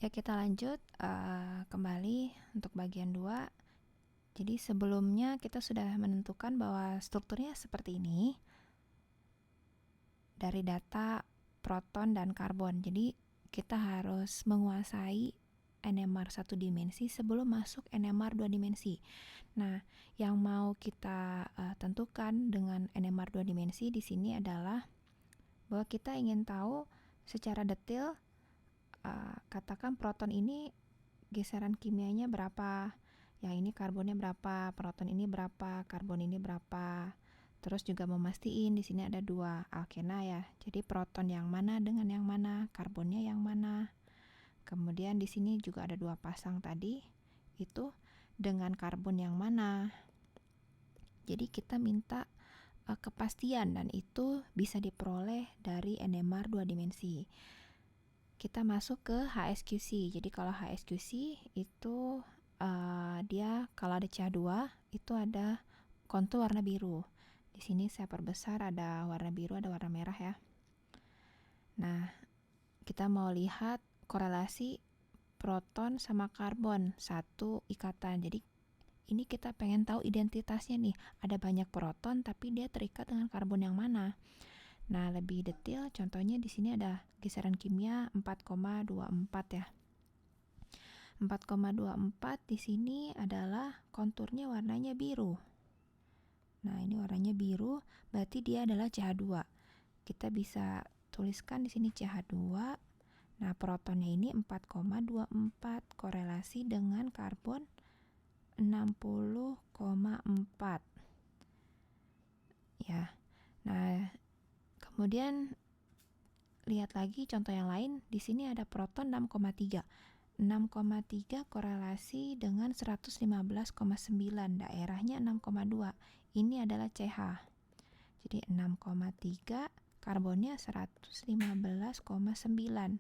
Ya, kita lanjut kembali untuk bagian 2. Jadi sebelumnya kita sudah menentukan bahwa strukturnya seperti ini dari data proton dan karbon. Jadi kita harus menguasai NMR 1 dimensi sebelum masuk NMR 2 dimensi. Nah, yang mau kita tentukan dengan NMR 2 dimensi di sini adalah bahwa kita ingin tahu secara detail katakan proton ini geseran kimianya berapa, yang ini karbonnya berapa, proton ini berapa, karbon ini berapa. Terus juga memastikan di sini ada 2 alkena ya. Jadi proton yang mana dengan yang mana, karbonnya yang mana. Kemudian di sini juga ada 2 pasang tadi, itu dengan karbon yang mana. Jadi kita minta kepastian dan itu bisa diperoleh dari NMR 2 dimensi. Kita masuk ke HSQC. Jadi kalau HSQC itu dia kalau ada CH2 itu ada kontur warna biru. Di sini saya perbesar, ada warna biru, ada warna merah ya. Nah, kita mau lihat korelasi proton sama karbon satu ikatan. Jadi ini kita pengen tahu identitasnya nih. Ada banyak proton tapi dia terikat dengan karbon yang mana. Nah, lebih detail contohnya di sini ada geseran kimia 4,24 ya. 4,24 di sini adalah konturnya warnanya biru. Nah, ini warnanya biru, berarti dia adalah CH2. Kita bisa tuliskan di sini CH2. Nah, protonnya ini 4,24 korelasi dengan karbon 60,4. Ya. Nah, kemudian lihat lagi contoh yang lain. Di sini ada proton 6,3. 6,3 korelasi dengan 115,9, daerahnya 6,2. Ini adalah CH. Jadi 6,3, karbonnya 115,9.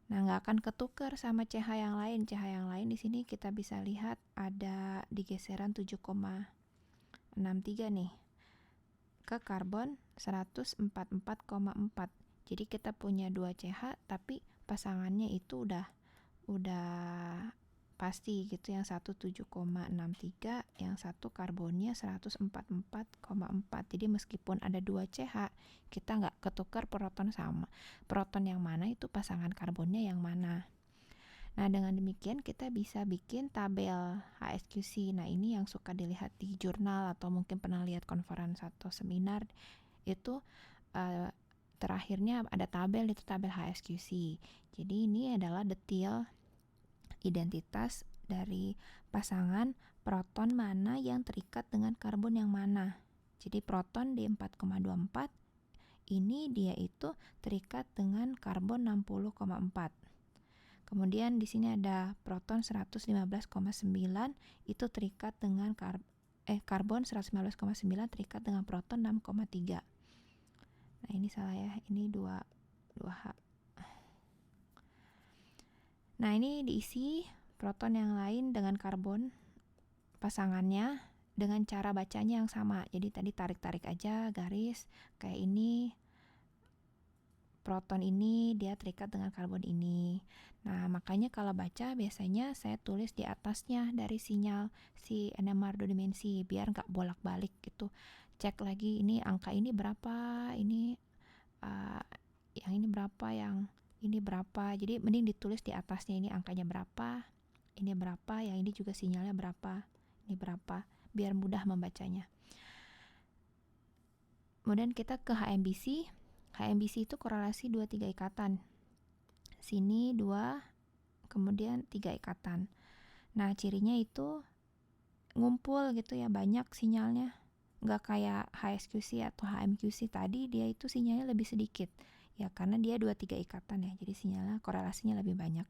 Nah, nggak akan ketukar sama CH yang lain. CH yang lain di sini kita bisa lihat ada di geseran 7,63 nih. Ke karbon 144,4. Jadi kita punya 2 CH tapi pasangannya itu udah pasti gitu, yang satu 7,63, yang satu karbonnya 144,4. Jadi meskipun ada 2 CH, kita nggak ketukar proton sama. Proton yang mana itu pasangan karbonnya yang mana. Nah, dengan demikian kita bisa bikin tabel HSQC. Nah, ini yang suka dilihat di jurnal atau mungkin pernah lihat konferensi atau seminar, itu terakhirnya ada tabel, itu tabel HSQC. Jadi ini adalah detail identitas dari pasangan proton mana yang terikat dengan karbon yang mana. Jadi proton di 4,24 ini dia itu terikat dengan karbon 60,4. Kemudian di sini ada proton 115,9, itu terikat dengan karbon 115,9 terikat dengan proton 6,3. Nah, ini salah ya, ini 2H. Nah, ini diisi proton yang lain dengan karbon pasangannya dengan cara bacanya yang sama. Jadi tadi tarik-tarik aja garis kayak ini. Proton ini dia terikat dengan karbon ini. Nah, makanya kalau baca biasanya saya tulis di atasnya dari sinyal si NMR 2 dimensi biar nggak bolak-balik gitu. Cek lagi ini angka ini berapa, ini yang ini berapa, yang ini berapa. Jadi mending ditulis di atasnya, ini angkanya berapa, ini berapa, yang ini juga sinyalnya berapa, ini berapa, biar mudah membacanya. Kemudian kita ke HMBC. HMBC itu korelasi 2-3 ikatan. Sini 2, kemudian 3 ikatan. Nah, cirinya itu ngumpul gitu ya, banyak sinyalnya. Nggak kayak HSQC atau HMQC tadi, dia itu sinyalnya lebih sedikit. Ya, karena dia 2-3 ikatan ya, jadi sinyalnya korelasinya lebih banyak.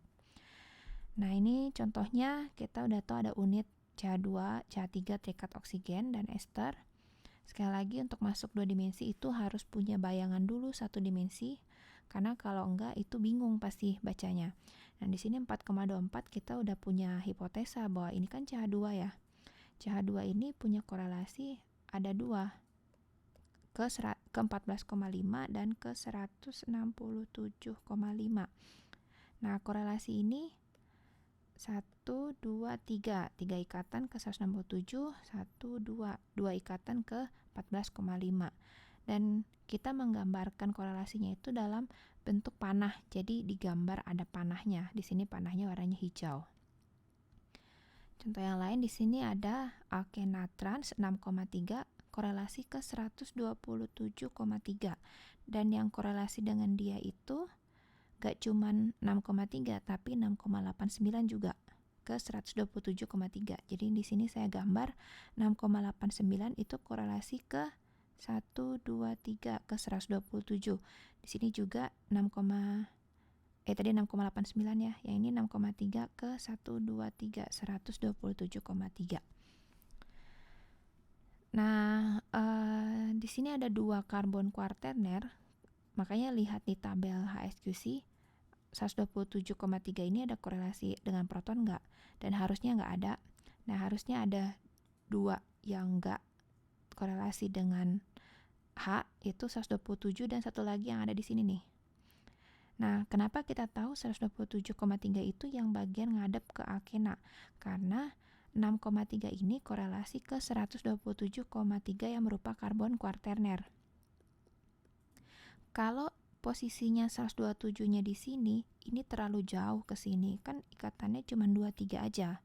Nah, ini contohnya kita udah tahu ada unit CH2, CH3 terikat oksigen dan ester. Sekali lagi untuk masuk 2 dimensi itu harus punya bayangan dulu 1 dimensi, karena kalau enggak itu bingung pasti bacanya. Nah, di sini 4,24 kita udah punya hipotesa bahwa ini kan CH2 ya. CH2 ini punya korelasi ada 2, ke 14,5 dan ke 167,5. Nah, korelasi ini 1, 2, 3 ikatan ke 167, 1, 2 ikatan ke 14,5. Dan kita menggambarkan korelasinya itu dalam bentuk panah. Jadi digambar ada panahnya. Di sini panahnya warnanya hijau. Contoh yang lain di sini ada alkena trans 6,3 korelasi ke 127,3. Dan yang korelasi dengan dia itu gak cuman 6,3 tapi 6,89 juga ke 127,3. Jadi di sini saya gambar 6,89 itu korelasi ke 1, 2, 3 ke 127. Di sini juga 6,89 ya. Yang ini 6,3 ke 1, 2, 3 127,3. Nah, di sini ada 2 karbon kuaterner. Makanya lihat di tabel HSQC 127,3 ini ada korelasi dengan proton nggak? Dan harusnya nggak ada. Nah, harusnya ada 2 yang nggak korelasi dengan H, itu 127 dan satu lagi yang ada di sini nih. Nah, kenapa kita tahu 127,3 itu yang bagian ngadep ke alkena? Karena 6,3 ini korelasi ke 127,3 yang merupakan karbon kuaterner. Kalau posisinya 127-nya di sini, ini terlalu jauh ke sini. Kan ikatannya cuma 23 aja.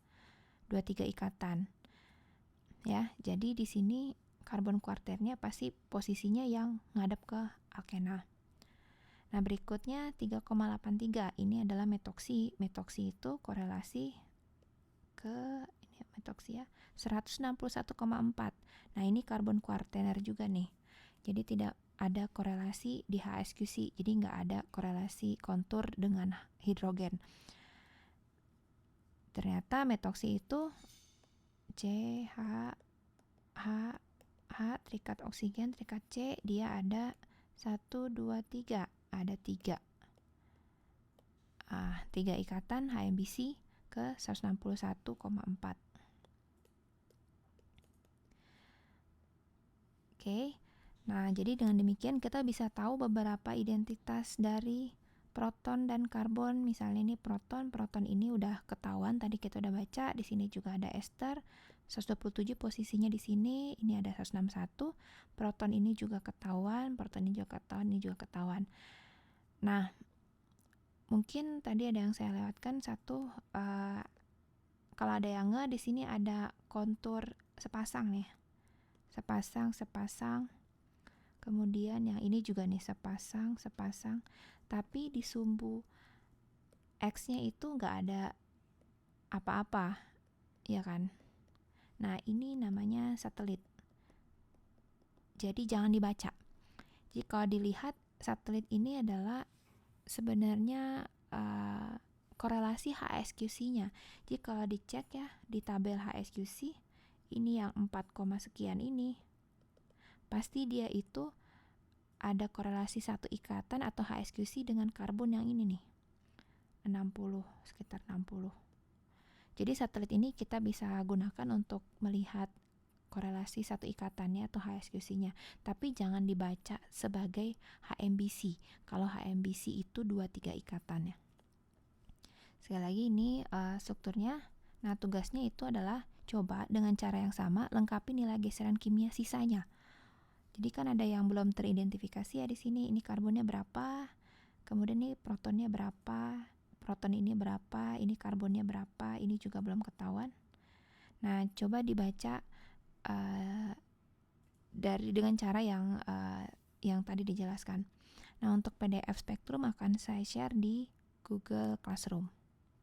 23 ikatan. Ya, jadi di sini karbon kuaternya pasti posisinya yang ngadep ke alkena. Nah, berikutnya 3,83. Ini adalah metoksi. Metoksi itu korelasi ke ini metoksi ya, 161,4. Nah, ini karbon kuaterner juga nih. Jadi tidak ada korelasi di HSQC, jadi nggak ada korelasi kontur dengan hidrogen. Ternyata metoksi itu H terikat oksigen, terikat C, dia ada 1, 2, 3, ada 3. 3 ikatan HMBC ke 161,4. Oke. Nah, jadi dengan demikian kita bisa tahu beberapa identitas dari proton dan karbon. Misalnya ini proton ini udah ketahuan, tadi kita udah baca. Di sini juga ada ester. 127 posisinya di sini, ini ada 161. Proton ini juga ketahuan, proton ini juga ketahuan, ini juga ketahuan. Nah, mungkin tadi ada yang saya lewatkan satu. Kalau ada yang di sini ada kontur sepasang nih. Sepasang. Kemudian yang ini juga nih sepasang. Tapi di sumbu X-nya itu nggak ada apa-apa, ya kan? Nah, ini namanya satelit. Jadi jangan dibaca. Jadi kalau dilihat satelit ini adalah sebenarnya korelasi HSQC-nya. Jadi kalau dicek ya di tabel HSQC, ini yang 4, sekian ini, pasti dia itu ada korelasi satu ikatan atau HSQC dengan karbon yang ini nih, 60, sekitar 60. Jadi satelit ini kita bisa gunakan untuk melihat korelasi satu ikatannya atau HSQC-nya. Tapi jangan dibaca sebagai HMBC. Kalau HMBC itu 2-3 ikatannya. Sekali lagi ini strukturnya. Nah, tugasnya itu adalah coba dengan cara yang sama lengkapi nilai geseran kimia sisanya. Jadi kan ada yang belum teridentifikasi ya di sini. Ini karbonnya berapa? Kemudian ini protonnya berapa? Proton ini berapa? Ini karbonnya berapa? Ini juga belum ketahuan. Nah, coba dibaca dengan cara yang tadi dijelaskan. Nah, untuk PDF spektrum akan saya share di Google Classroom.